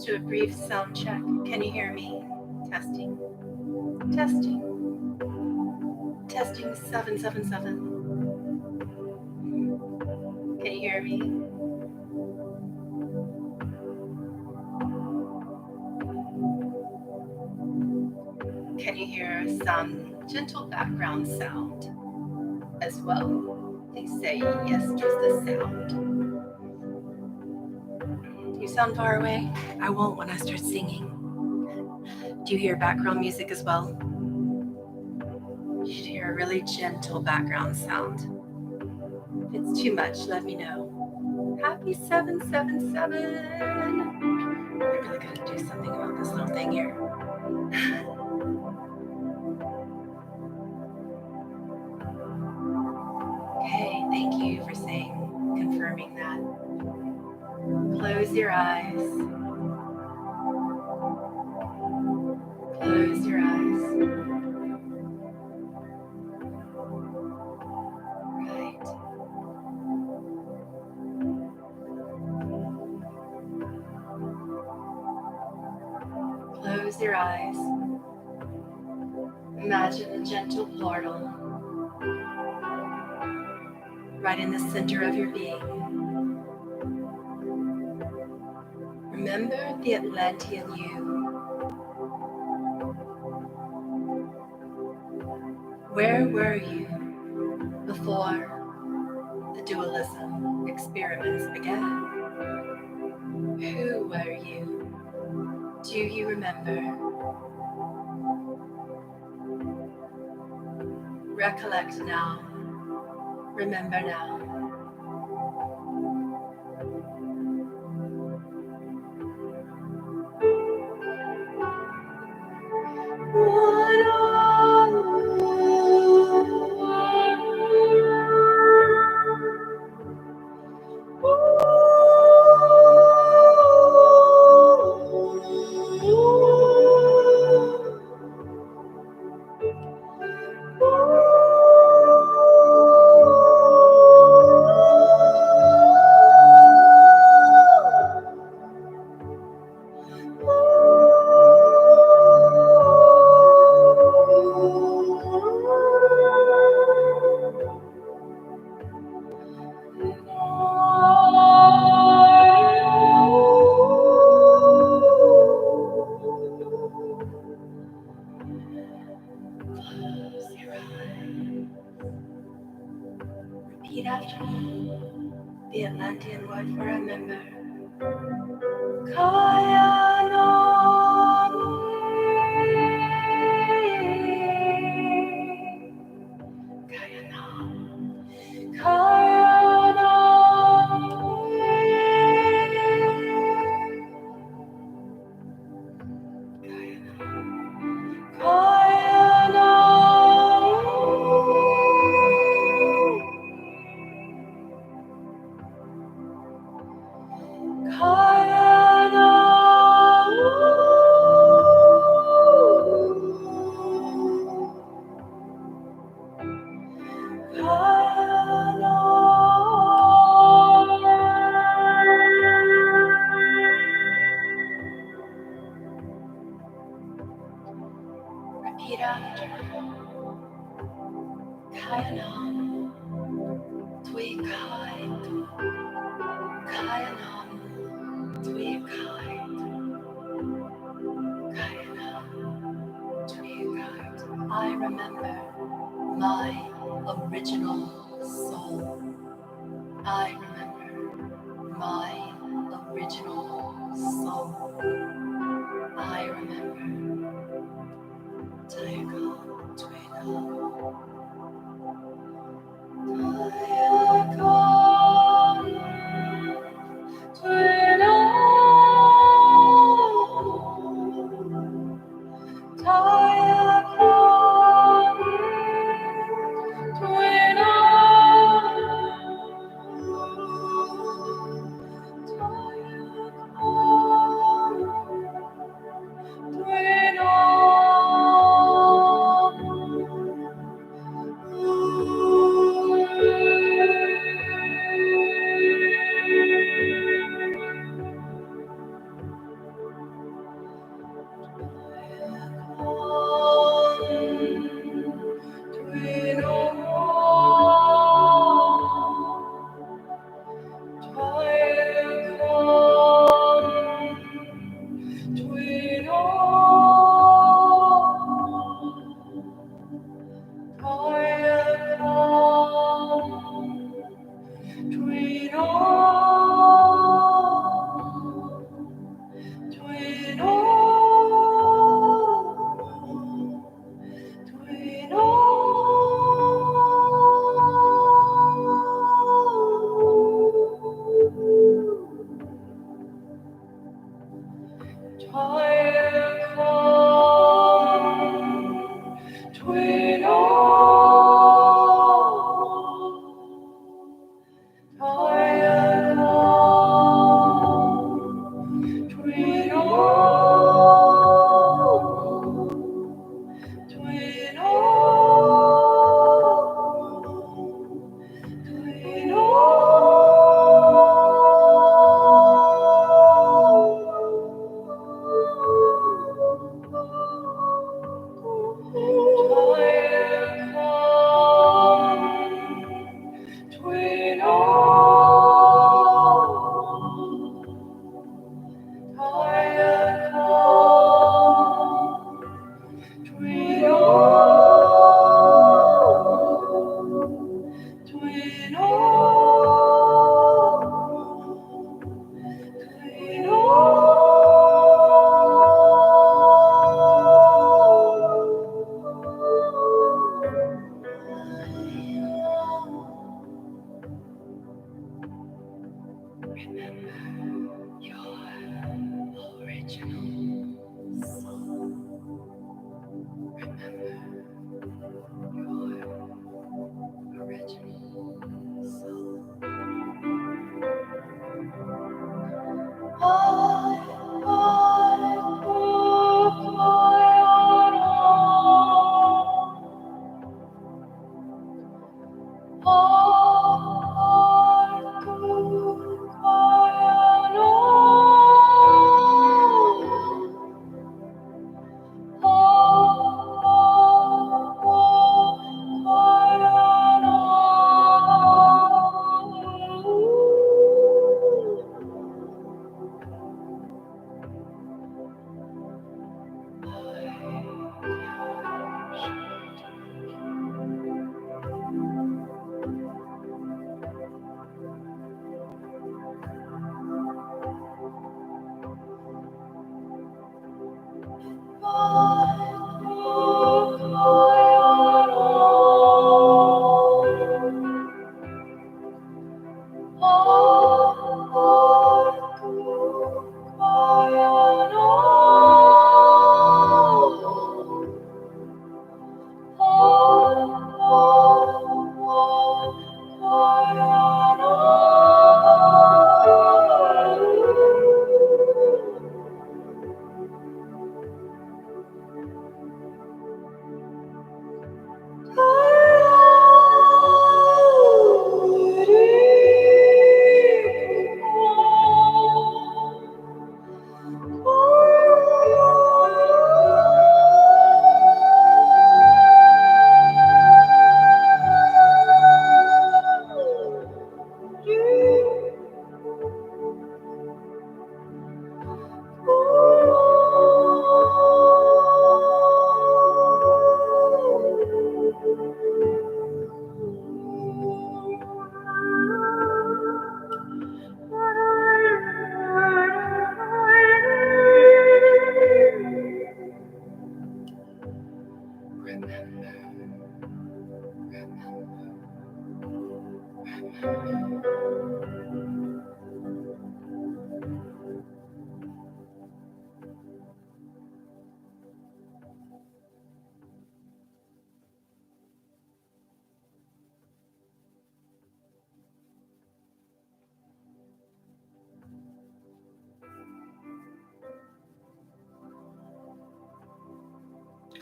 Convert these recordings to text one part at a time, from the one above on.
Let's do a brief sound check. Can you hear me? Testing. Testing. Testing 777. Can you hear me? Can you hear some gentle background sound as well? Please say yes to the sound. Do you sound far away? I won't when I start singing. Do you hear background music as well? You should hear a really gentle background sound. If it's too much, let me know. Happy 777. I really gotta do something about this little thing here. Okay, thank you for confirming that. Close your eyes. Close your eyes. Right. Close your eyes. Imagine a gentle portal right in the center of your being. Remember the Atlantean you. Where were you before the dualism experiments began? Who were you? Do you remember? Recollect now. Remember now. Repeat after me. The Atlantean word for remember. Kaya no. Kaya no. Kaya no. Kaya no. Repeat after. Kayanam, twi kite. Kayanam, twi kite. Kayanam, twi kite. I remember my original soul. I remember my original soul. I remember. Twinkle, twinkle.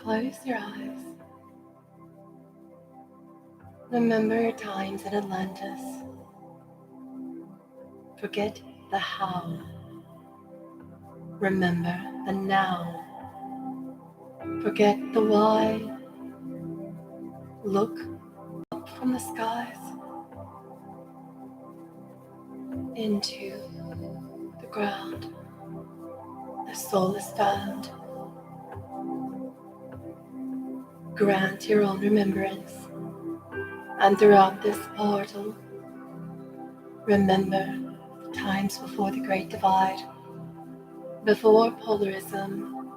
Close your eyes. Remember your times in Atlantis. Forget the how. Remember the now. Forget the why. Look up from the skies into the ground. The soul is found. Grant your own remembrance. And throughout this portal, remember the times before the Great Divide, before polarism,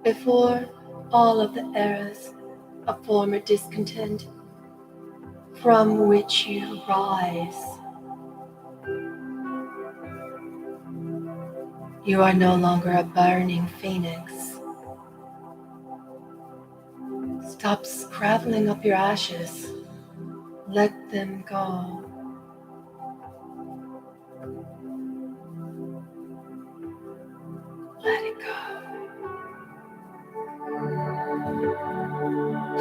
before all of the eras of former discontent from which you rise. You are no longer a burning phoenix. Stop scrabbling up your ashes. Let them go. Let it go.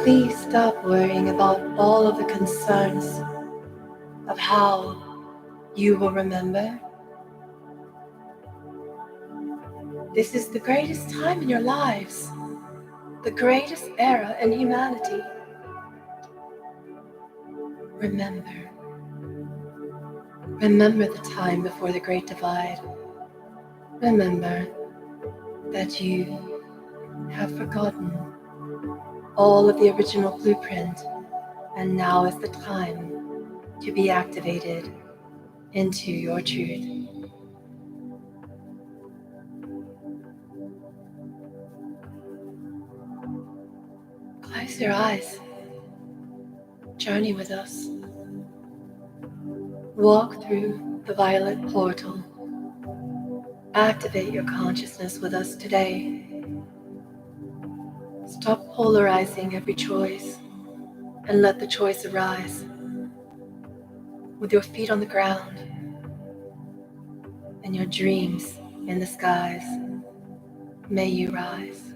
Please stop worrying about all of the concerns of how you will remember. This is the greatest time in your lives, the greatest era in humanity. Remember, Remember the time before the Great Divide. Remember that you have forgotten all of the original blueprint, and now is the time to be activated into your truth. Close your eyes. Journey with us. Walk through the violet portal. Activate your consciousness with us today. Stop polarizing every choice and let the choice arise. With your feet on the ground and your dreams in the skies, may you rise.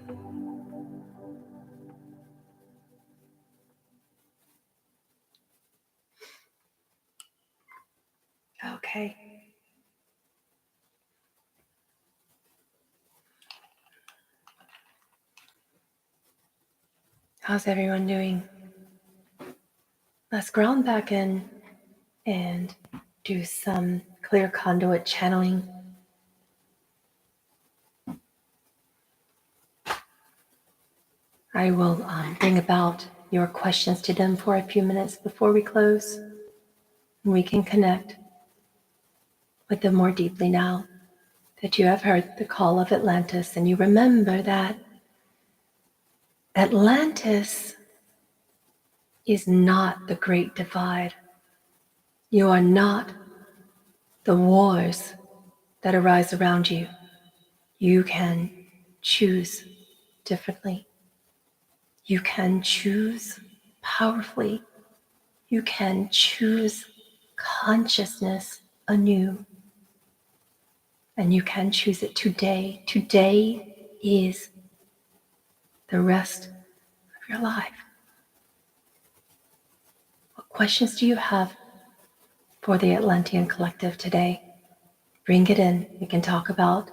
Okay. How's everyone doing? Let's ground back in and do some clear conduit channeling. I will bring about your questions to them for a few minutes before we close. And we can connect with them more deeply now that you have heard the call of Atlantis and you remember that Atlantis is not the Great Divide. You are not the wars that arise around you. You can choose differently. You can choose powerfully. You can choose consciousness anew. And you can choose it today. Today is the rest of your life. What questions do you have for the Atlantean Collective today? Bring it in. We can talk about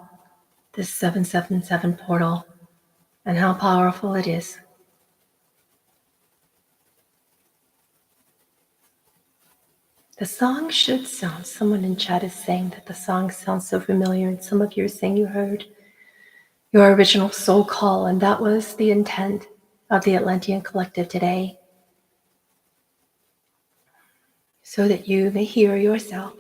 this 777 portal and how powerful it is. The song should sound, someone in chat is saying that the song sounds so familiar, and some of you are saying you heard your original soul call, and that was the intent of the Atlantean Collective today, so that you may hear yourself.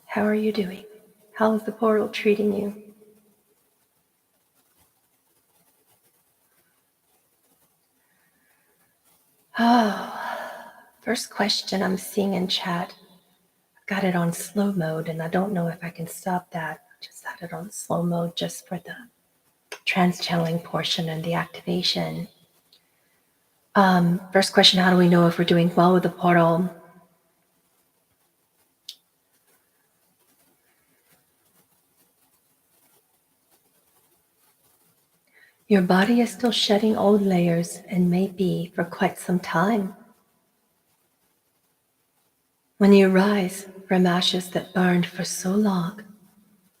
How are you doing? How is the portal treating you? Oh, first question I'm seeing in chat. I've got it on slow mode, and I don't know if I can stop that. I just had it on slow mode just for the trance channeling portion and the activation. First question, how do we know if we're doing well with the portal? Your body is still shedding old layers and may be for quite some time. When you rise from ashes that burned for so long,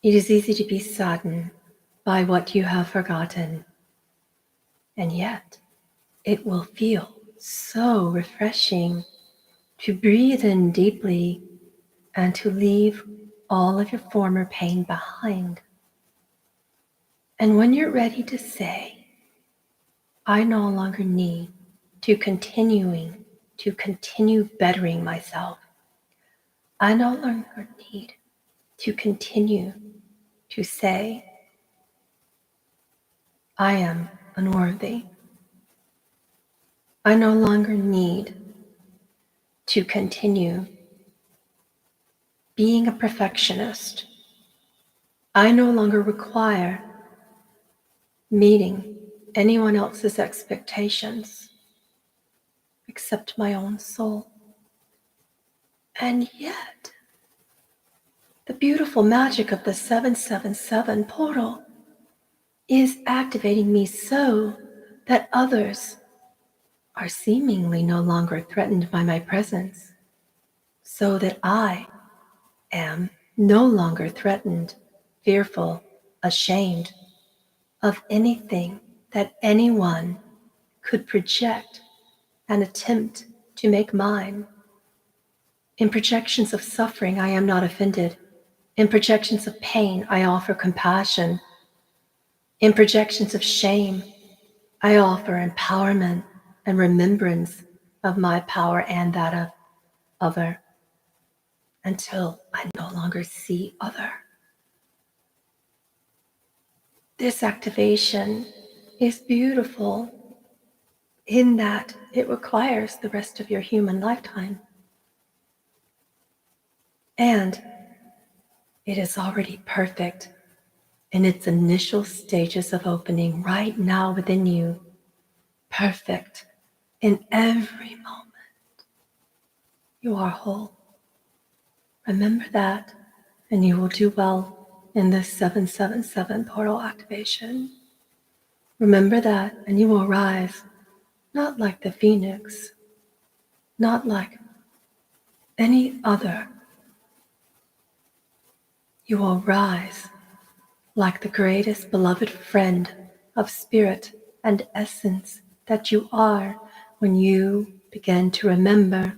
it is easy to be saddened by what you have forgotten. And yet, it will feel so refreshing to breathe in deeply and to leave all of your former pain behind. And when you're ready to say, I no longer need to continue bettering myself. I no longer need to continue to say, I am unworthy. I no longer need to continue being a perfectionist. I no longer require meeting anyone else's expectations except my own soul. And yet, the beautiful magic of the 777 portal is activating me so that others are seemingly no longer threatened by my presence, so that I am no longer threatened, fearful, ashamed of anything that anyone could project and attempt to make mine. In projections of suffering, I am not offended. In projections of pain, I offer compassion. In projections of shame, I offer empowerment and remembrance of my power and that of other, until I no longer see other. This activation is beautiful in that it requires the rest of your human lifetime. And it is already perfect in its initial stages of opening right now within you. Perfect in every moment. You are whole. Remember that, and you will do well in this 777 portal activation. Remember that, and you will rise, not like the phoenix, not like any other. You will rise like the greatest beloved friend of spirit and essence that you are when you begin to remember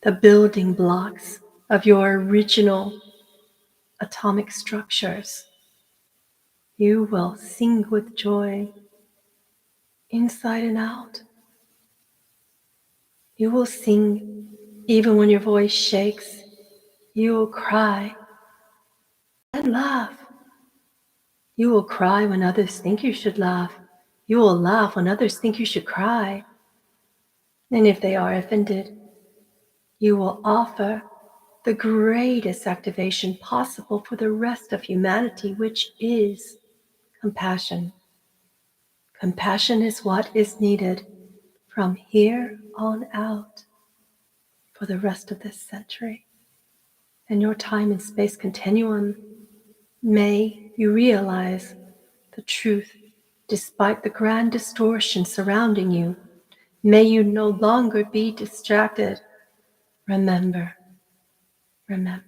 the building blocks of your original atomic structures. You will sing with joy inside and out. You will sing even when your voice shakes. You will cry and laugh. You will cry when others think you should laugh. You will laugh when others think you should cry. And if they are offended, you will offer the greatest activation possible for the rest of humanity, which is compassion. Compassion is what is needed from here on out for the rest of this century. In your time and space continuum, may you realize the truth despite the grand distortion surrounding you. May you no longer be distracted. Remember, remember.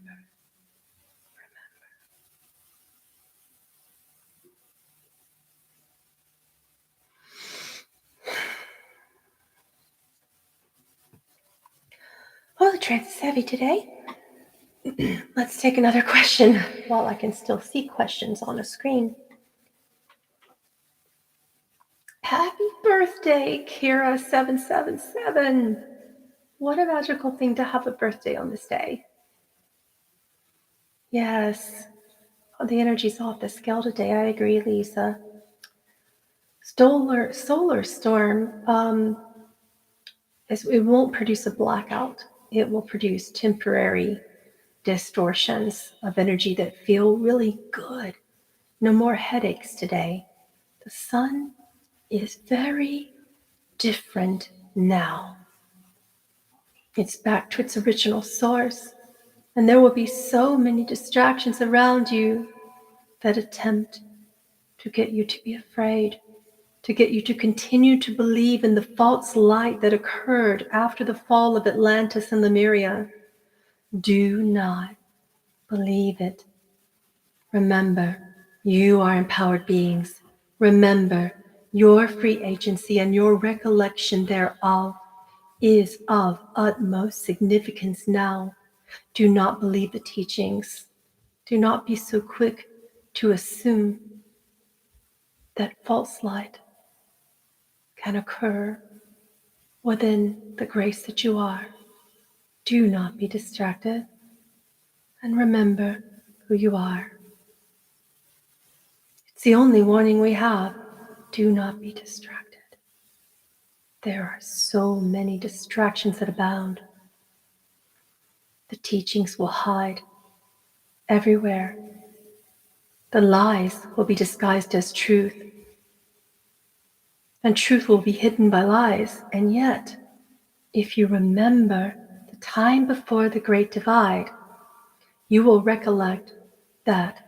Oh, the trance is heavy today. Let's take another question while I can still see questions on the screen. Happy birthday, Kira777. What a magical thing to have a birthday on this day. Yes, the energy's off the scale today. I agree, Lisa. Solar storm, it won't produce a blackout. It will produce temporary distortions of energy that feel really good. No more headaches today. The sun is very different now. It's back to its original source, and there will be so many distractions around you that attempt to get you to be afraid, to get you to continue to believe in the false light that occurred after the fall of Atlantis and Lemuria. Do not believe it. Remember, you are empowered beings. Remember, your free agency and your recollection thereof is of utmost significance now. Do not believe the teachings. Do not be so quick to assume that false light can occur within the grace that you are. Do not be distracted, and remember who you are. It's the only warning we have. Do not be distracted. There are so many distractions that abound. The teachings will hide everywhere. The lies will be disguised as truth, and truth will be hidden by lies. And yet, if you remember the time before the Great Divide, you will recollect that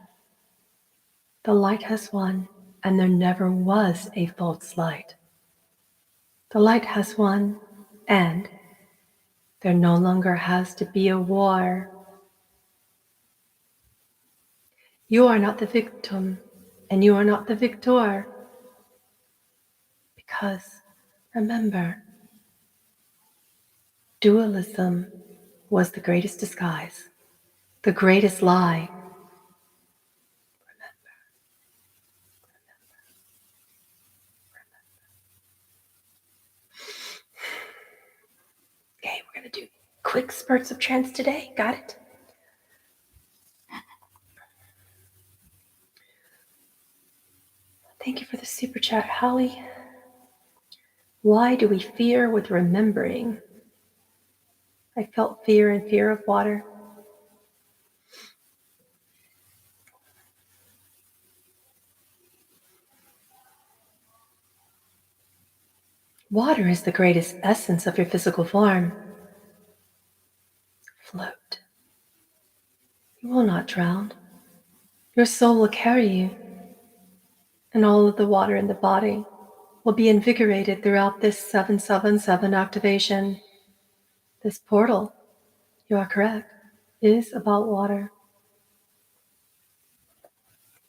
the light has won, and there never was a false light. The light has won, and there no longer has to be a war. You are not the victim, and you are not the victor. Because, remember, dualism was the greatest disguise, the greatest lie. Okay, we're going to do quick spurts of trance today. Got it? Thank you for the super chat, Holly. Why do we fear with remembering? I felt fear and fear of water. Water is the greatest essence of your physical form. Float. You will not drown. Your soul will carry you, and all of the water in the body will be invigorated throughout this 777 activation. This portal, you are correct, is about water.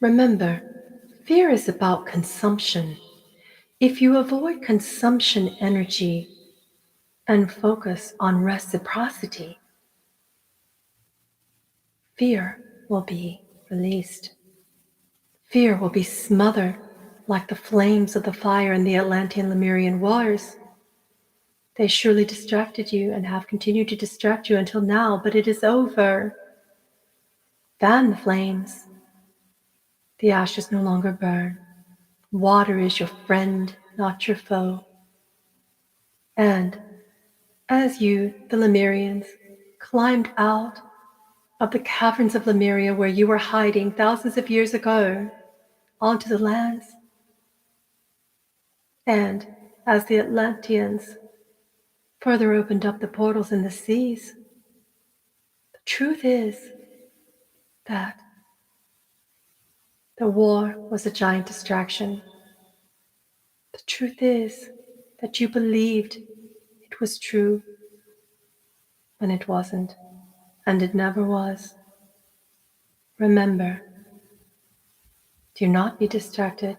Remember, fear is about consumption. If you avoid consumption energy and focus on reciprocity, fear will be released. Fear will be smothered like the flames of the fire in the Atlantean Lemurian wars. They surely distracted you and have continued to distract you until now, but it is over. Fan the flames. The ashes no longer burn. Water is your friend, not your foe. And as you, the Lemurians, climbed out of the caverns of Lemuria where you were hiding thousands of years ago onto the lands, and as the Atlanteans further opened up the portals in the seas, the truth is that the war was a giant distraction. The truth is that you believed it was true when it wasn't, and it never was. Remember, do not be distracted.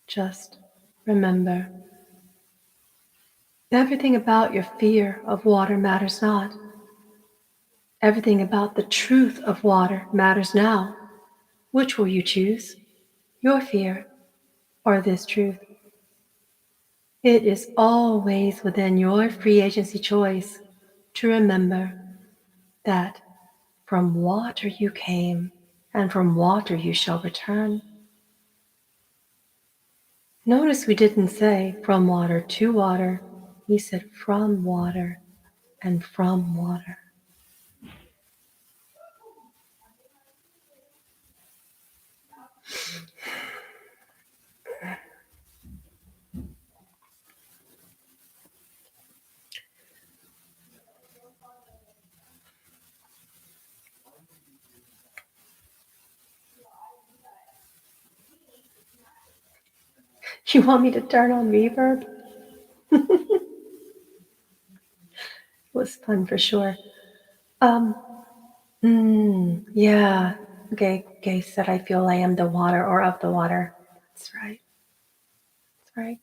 Just remember. Everything about your fear of water matters not. Everything about the truth of water matters now. Which will you choose? Your fear or this truth? It is always within your free agency choice to remember that from water you came, and from water you shall return. Notice we didn't say from water to water. We said from water and from water. You want me to turn on reverb? It was fun for sure. Yeah. Gay said, I feel I am the water or of the water. That's right. That's right.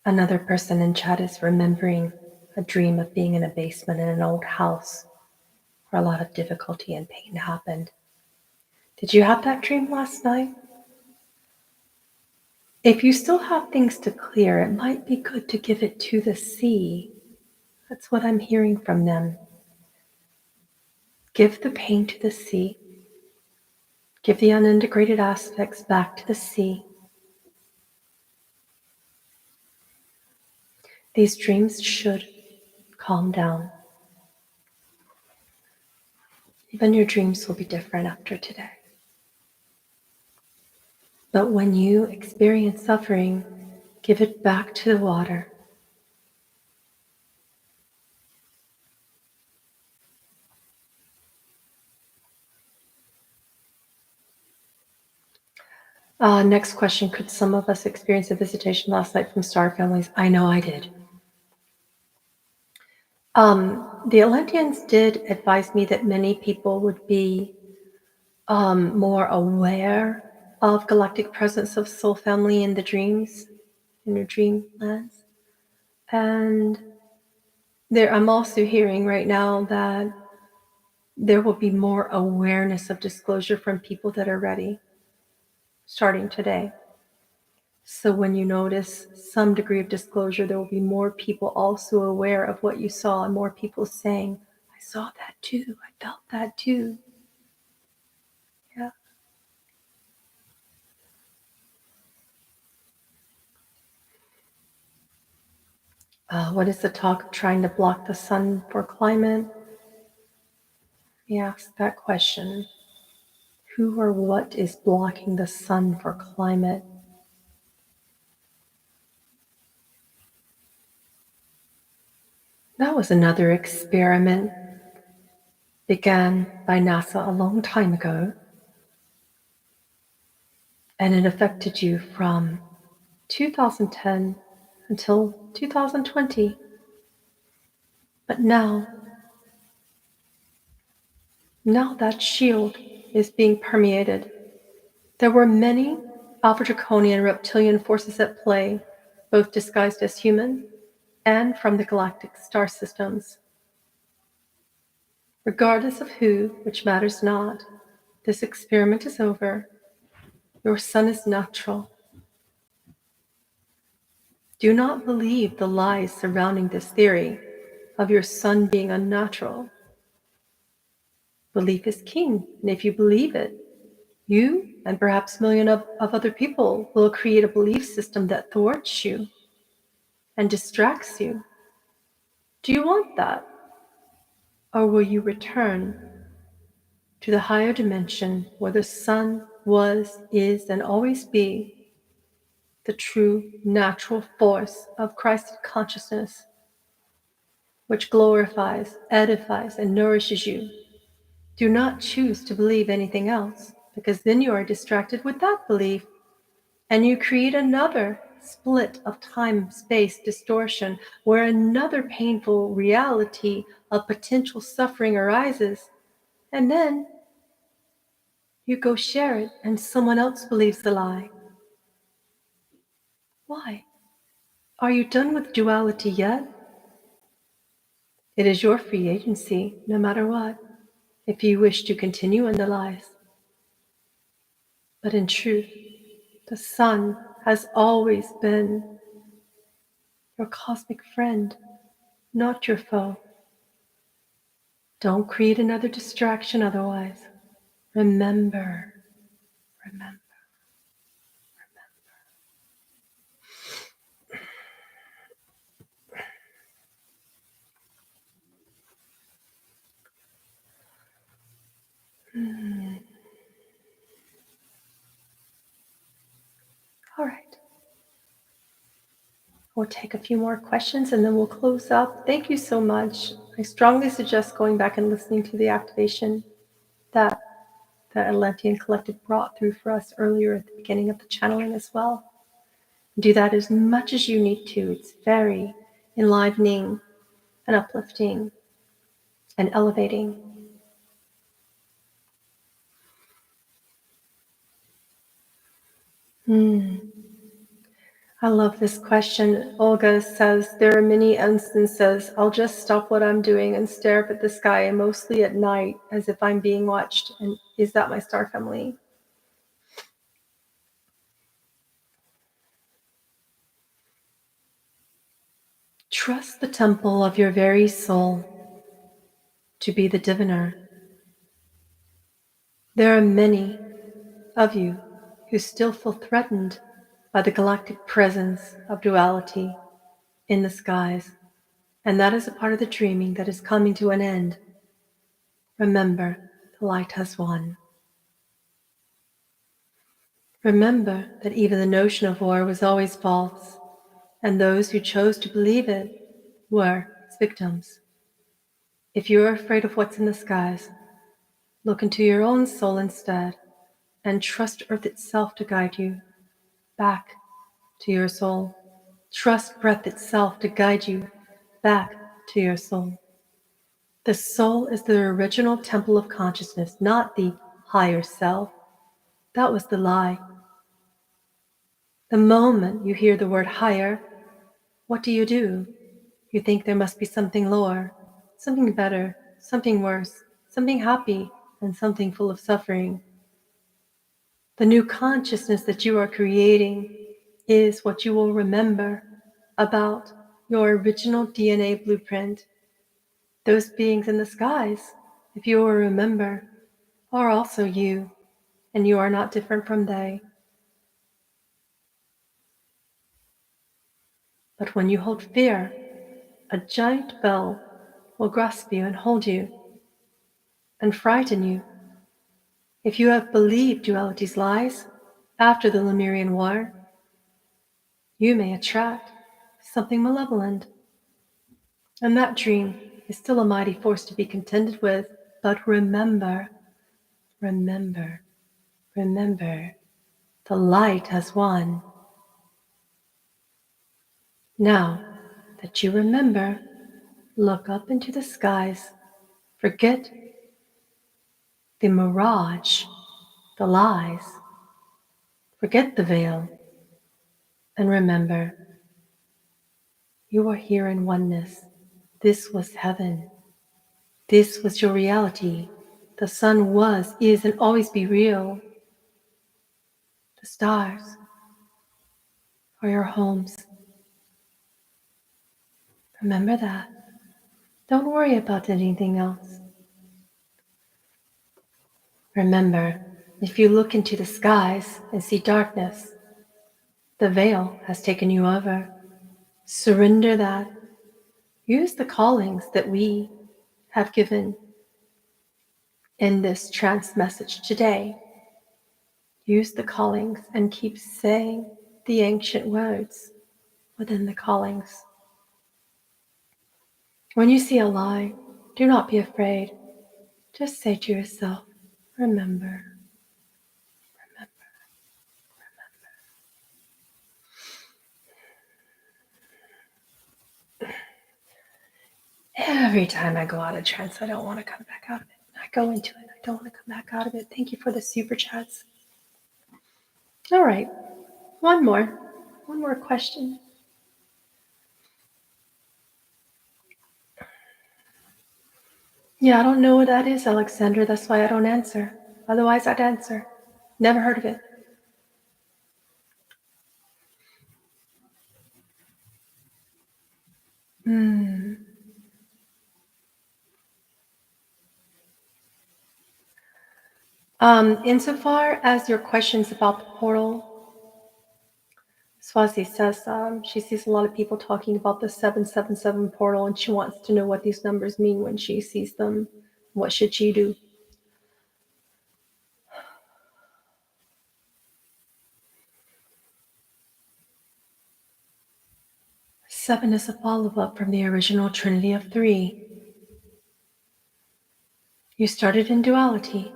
Another person in chat is remembering a dream of being in a basement in an old house where a lot of difficulty and pain happened. Did you have that dream last night? If you still have things to clear, it might be good to give it to the sea. That's what I'm hearing from them. Give the pain to the sea. Give the unintegrated aspects back to the sea. These dreams should calm down. Even your dreams will be different after today. But when you experience suffering, give it back to the water. Next question. Could some of us experience a visitation last night from star families? I know I did. The Atlanteans did advise me that many people would be more aware of galactic presence of soul family in the dreams, in your dream lands. And I'm also hearing right now that there will be more awareness of disclosure from people that are ready, starting today. So when you notice some degree of disclosure, there will be more people also aware of what you saw, and more people saying, I saw that too, I felt that too. Yeah. What is the talk of trying to block the sun for climate? We ask that question. Who or what is blocking the sun for climate? That was another experiment began by NASA a long time ago, and it affected you from 2010 until 2020. But now that shield is being permeated. There were many Alpha Draconian reptilian forces at play, both disguised as human and from the galactic star systems. Regardless of who, which matters not, this experiment is over. Your sun is natural. Do not believe the lies surrounding this theory of your sun being unnatural. Belief is king, and if you believe it, you and perhaps millions of other people will create a belief system that thwarts you and distracts you. Do you want that? Or will you return to the higher dimension where the sun was, is, and always be the true natural force of Christ consciousness, which glorifies, edifies, and nourishes you? Do not choose to believe anything else, because then you are distracted with that belief, and you create another split of time-space distortion where another painful reality of potential suffering arises, and then you go share it and someone else believes the lie. Why? Are you done with duality yet? It is your free agency, no matter what, if you wish to continue in the lies. But in truth, the sun has always been your cosmic friend, not your foe. Don't create another distraction otherwise. Remember, remember. All right. We'll take a few more questions and then we'll close up. Thank you so much. I strongly suggest going back and listening to the activation that the Atlantean Collective brought through for us earlier at the beginning of the channeling as well. Do that as much as you need to. It's very enlivening and uplifting and elevating. I love this question. Olga says, there are many instances I'll just stop what I'm doing and stare up at the sky, mostly at night, as if I'm being watched. And is that my star family? Trust the temple of your very soul to be the diviner. There are many of you who still feel threatened by the galactic presence of duality in the skies, and that is a part of the dreaming that is coming to an end. Remember, the light has won. Remember that even the notion of war was always false, and those who chose to believe it were its victims. If you are afraid of what's in the skies, look into your own soul instead, and trust Earth itself to guide you back to your soul. Trust breath itself to guide you back to your soul. The soul is the original temple of consciousness, not the higher self. That was the lie The moment you hear the word higher, what do? You think there must be something lower, something better, something worse, something happy, and something full of suffering. The new consciousness that you are creating is what you will remember about your original DNA blueprint. Those beings in the skies, if you will remember, are also you, and you are not different from they. But when you hold fear, a giant bell will grasp you and hold you and frighten you. If you have believed duality's lies after the Lemurian War, you may attract something malevolent. And that dream is still a mighty force to be contended with. But remember, remember, remember, the light has won. Now that you remember, look up into the skies. Forget the mirage, the lies. Forget the veil. And remember, you are here in oneness. This was heaven. This was your reality. The sun was, is, and always be real. The stars are your homes. Remember that. Don't worry about anything else. Remember, if you look into the skies and see darkness, the veil has taken you over. Surrender that. Use the callings that we have given in this trance message today. Use the callings and keep saying the ancient words within the callings. When you see a lie, do not be afraid. Just say to yourself, remember, remember, remember. Every time I go out of trance, I don't want to come back out of it. I go into it, I don't want to come back out of it. Thank you for the super chats. All right, one more question. Yeah, I don't know what that is, Alexandra. That's why I don't answer. Otherwise, I'd answer. Never heard of it. Insofar as your questions about the portal, Swazi says she sees a lot of people talking about the 777 portal, and she wants to know what these numbers mean when she sees them. What should she do? Seven is a follow-up from the original Trinity of Three. You started in duality,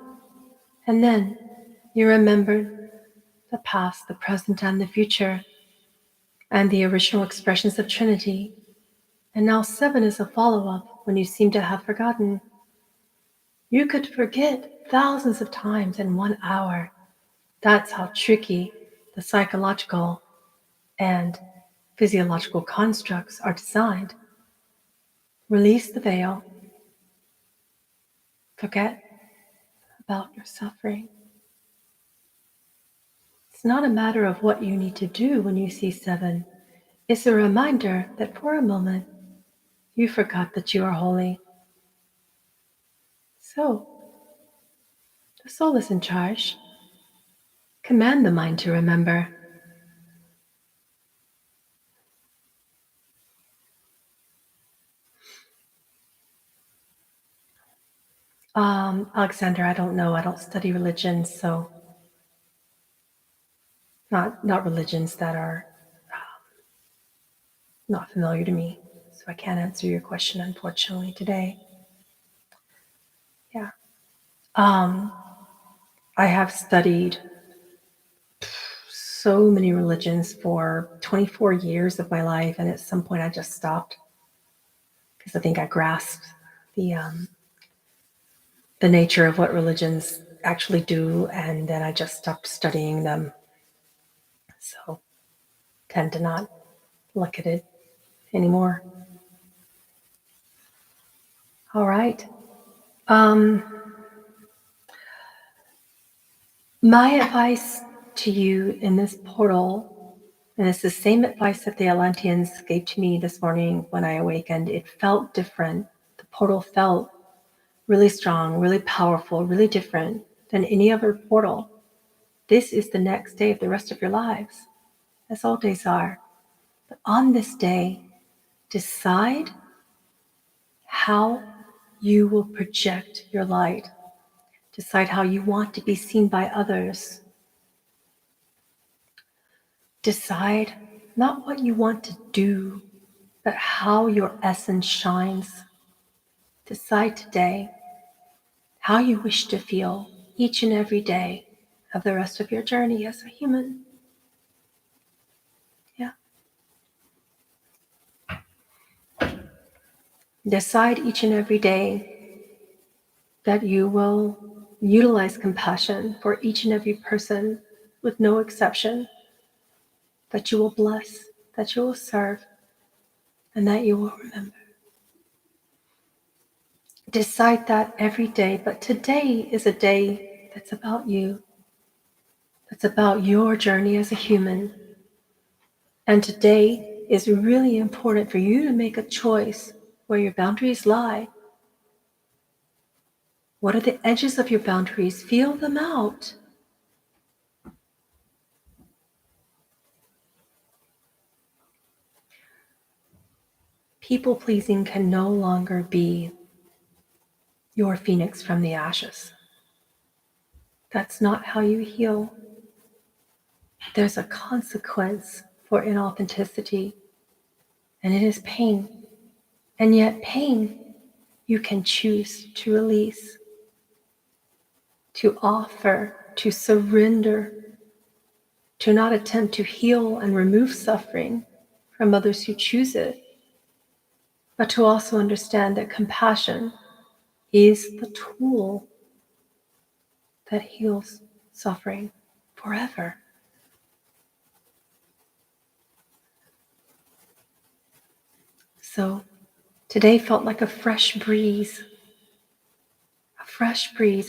and then you remembered the past, the present, and the future, and the original expressions of Trinity. And now seven is a follow-up when you seem to have forgotten. You could forget thousands of times in 1 hour. That's how tricky the psychological and physiological constructs are designed. Release the veil. Forget about your suffering. It's not a matter of what you need to do when you see seven. It's a reminder that for a moment, you forgot that you are holy. So, the soul is in charge. Command the mind to remember. Alexander, I don't know. I don't study religions, so not religions that are not familiar to me. So I can't answer your question, unfortunately, today. Yeah. I have studied so many religions for 24 years of my life, and at some point I just stopped because I think I grasped the nature of what religions actually do, and then I just stopped studying them. So tend to not look at it anymore. All right. My advice to you in this portal, and it's the same advice that the Atlanteans gave to me this morning when I awakened. It felt different. The portal felt really strong, really powerful, really different than any other portal. This is the next day of the rest of your lives, as all days are. But on this day, decide how you will project your light. Decide how you want to be seen by others. Decide not what you want to do, but how your essence shines. Decide today how you wish to feel each and every day of the rest of your journey as a human. Yeah. Decide each and every day that you will utilize compassion for each and every person with no exception, that you will bless, that you will serve, and that you will remember. Decide that every day, but today is a day that's about you. It's about your journey as a human. And today is really important for you to make a choice where your boundaries lie. What are the edges of your boundaries? Feel them out. People pleasing can no longer be your phoenix from the ashes. That's not how you heal. There's a consequence for inauthenticity, and it is pain. And yet pain you can choose to release, to offer, to surrender, to not attempt to heal and remove suffering from others who choose it, but to also understand that compassion is the tool that heals suffering forever. So today felt like a fresh breeze,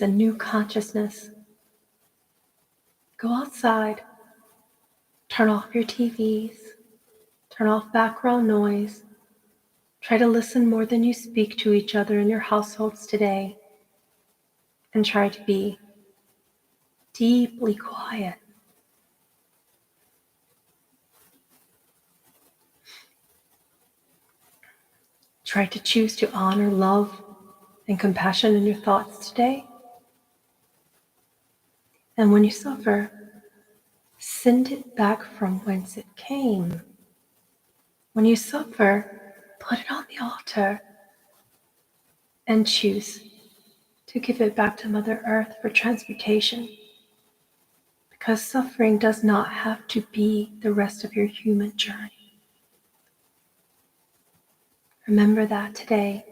a new consciousness. Go outside, turn off your TVs, turn off background noise. Try to listen more than you speak to each other in your households today, and try to be deeply quiet. Try to choose to honor love and compassion in your thoughts today. And when you suffer, send it back from whence it came. When you suffer, put it on the altar and choose to give it back to Mother Earth for transmutation. Because suffering does not have to be the rest of your human journey. Remember that today,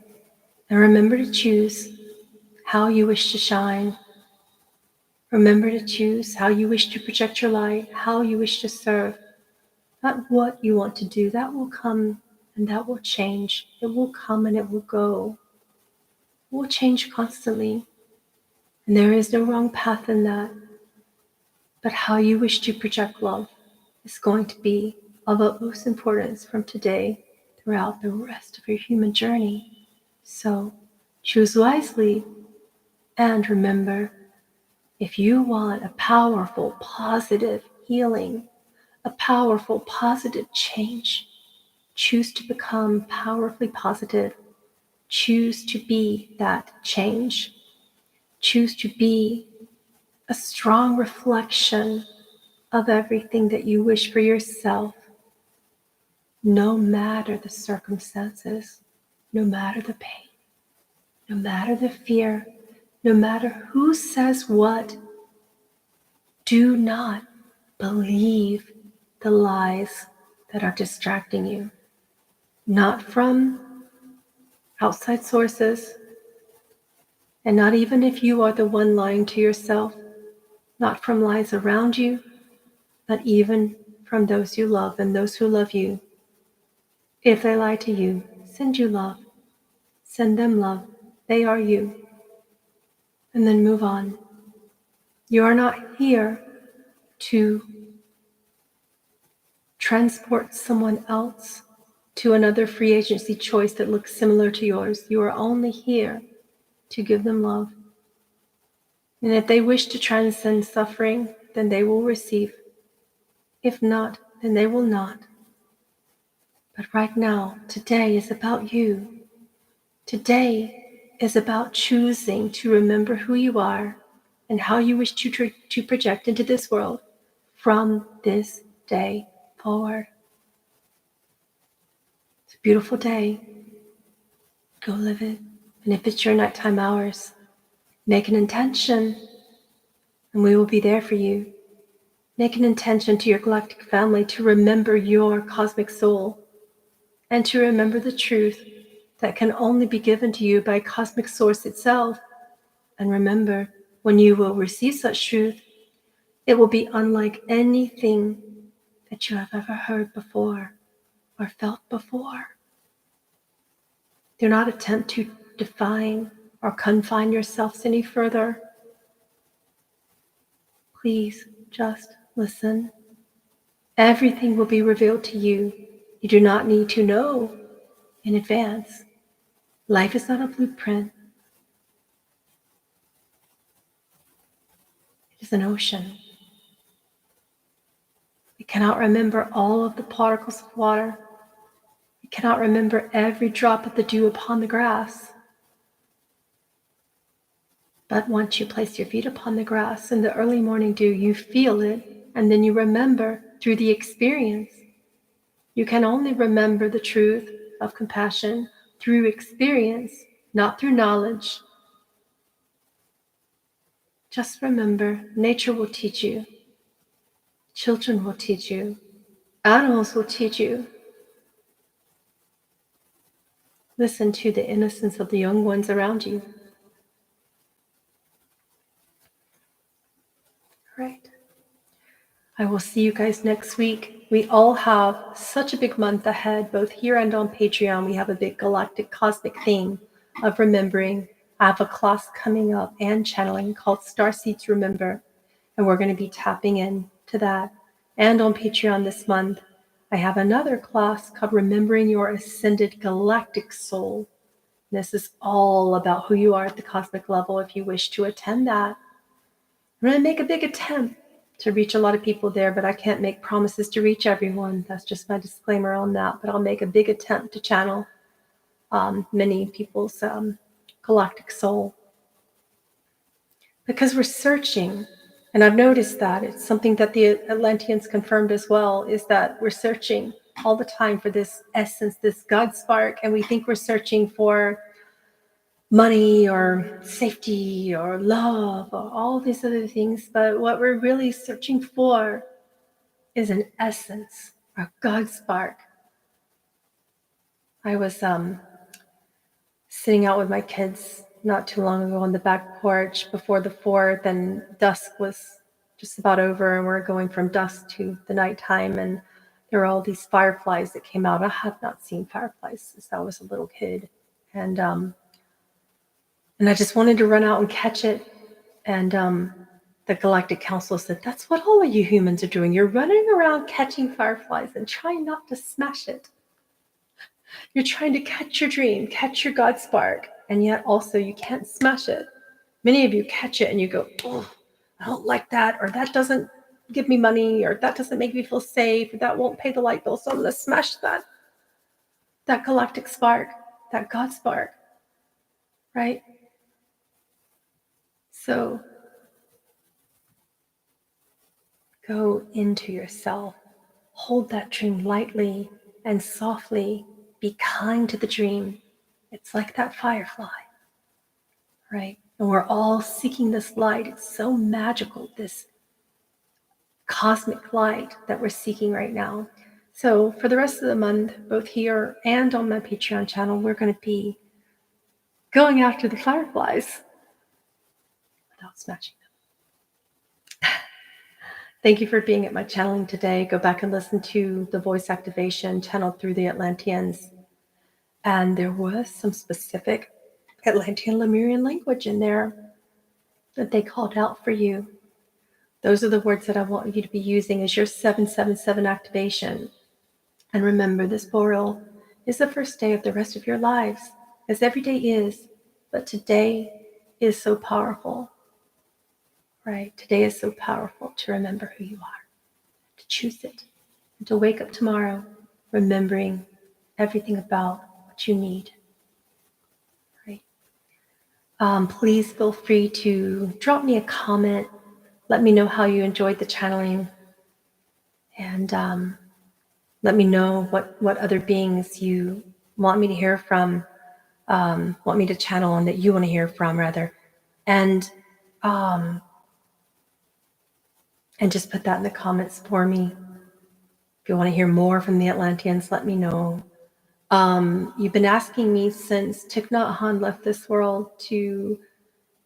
and remember to choose how you wish to shine. Remember to choose how you wish to project your light, how you wish to serve, not what you want to do. That will come and that will change. It will come and it will go. It will change constantly, and there is no wrong path in that. But how you wish to project love is going to be of utmost importance from today throughout the rest of your human journey. So choose wisely, and remember, if you want a powerful, positive healing, a powerful, positive change, choose to become powerfully positive. Choose to be that change. Choose to be a strong reflection of everything that you wish for yourself, no matter the circumstances, no matter the pain, no matter the fear, no matter who says what. Do not believe the lies that are distracting you, not from outside sources, and not even if you are the one lying to yourself, not from lies around you, not even from those you love and those who love you. If they lie to you, send you love. Send them love. They are you. And then move on. You are not here to transport someone else to another free agency choice that looks similar to yours. You are only here to give them love. And if they wish to transcend suffering, then they will receive. If not, then they will not. But right now, today is about you. Today is about choosing to remember who you are and how you wish to project into this world from this day forward. It's a beautiful day. Go live it. And if it's your nighttime hours, make an intention and we will be there for you. Make an intention to your galactic family to remember your cosmic soul and to remember the truth that can only be given to you by cosmic source itself. And remember, when you will receive such truth, it will be unlike anything that you have ever heard before or felt before. Do not attempt to define or confine yourselves any further. Please just listen. Everything will be revealed to you. You do not need to know in advance. Life is not a blueprint. It is an ocean. We cannot remember all of the particles of water. We cannot remember every drop of the dew upon the grass. But once you place your feet upon the grass in the early morning dew, you feel it, and then you remember through the experience. You can only remember the truth of compassion through experience, not through knowledge. Just remember, nature will teach you. Children will teach you. Animals will teach you. Listen to the innocence of the young ones around you. Right. I will see you guys next week. We all have such a big month ahead, both here and on Patreon. We have a big galactic cosmic theme of remembering. I have a class coming up and channeling called Starseeds Remember, and we're going to be tapping into that. And on Patreon this month, I have another class called Remembering Your Ascended Galactic Soul. This is all about who you are at the cosmic level. If you wish to attend that, I'm going to make a big attempt to reach a lot of people there, but I can't make promises to reach everyone. That's just my disclaimer on that. But I'll make a big attempt to channel many people's galactic soul. Because we're searching, and I've noticed that it's something that the Atlanteans confirmed as well, is that we're searching all the time for this essence, this God spark, and we think we're searching for money or safety or love or all these other things, but what we're really searching for is an essence, a God spark. I was sitting out with my kids not too long ago on the back porch before the 4th, and dusk was just about over, and we're going from dusk to the nighttime, and there were all these fireflies that came out. I have not seen fireflies since I was a little kid, and I just wanted to run out and catch it. And the Galactic Council said, that's what all of you humans are doing. You're running around catching fireflies and trying not to smash it. You're trying to catch your dream, catch your God spark, and yet also you can't smash it. Many of you catch it and you go, oh, I don't like that, or that doesn't give me money, or that doesn't make me feel safe, or that won't pay the light bill, so I'm going to smash that galactic spark, that God spark, right? So go into yourself. Hold that dream lightly and softly. Be kind to the dream. It's like that firefly, right? And we're all seeking this light. It's so magical, this cosmic light that we're seeking right now. So for the rest of the month, both here and on my Patreon channel, we're going to be going after the fireflies without smashing them. Thank you for being at my channeling today. Go back and listen to the voice activation channeled through the Atlanteans. And there was some specific Atlantean Lemurian language in there that they called out for you. Those are the words that I want you to be using as your 777 activation. And remember, this portal is the first day of the rest of your lives, as every day is, but today is so powerful, right? Today is so powerful to remember who you are, to choose it, and to wake up tomorrow remembering everything about what you need, right? Please feel free to drop me a comment. Let me know how you enjoyed the channeling, and let me know what other beings you want me to hear from, want me to channel, and that you want to hear from, rather. And just put that in the comments for me. If you want to hear more from the Atlanteans, let me know. You've been asking me since Thich Nhat Hanh left this world to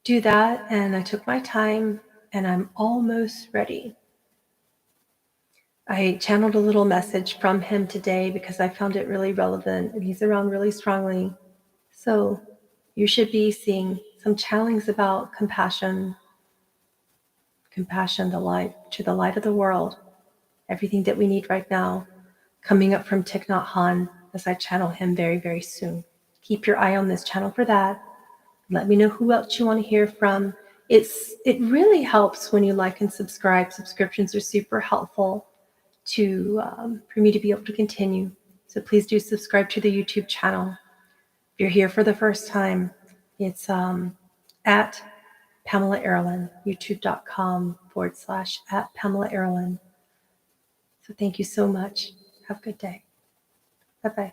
do that, and I took my time, and I'm almost ready. I channeled a little message from him today because I found it really relevant, and he's around really strongly. So you should be seeing some channelings about compassion, the light, to the light of the world, everything that we need right now, coming up from Thich Nhat Hanh as I channel him very, very soon. Keep your eye on this channel for that. Let me know who else you want to hear from. It really helps when you like and subscribe. Subscriptions are super helpful for me to be able to continue. So please do subscribe to the YouTube channel. If you're here for the first time, it's at Pamela Aaralyn, youtube.com/at Pamela Aaralyn. So thank you so much. Have a good day. Bye-bye.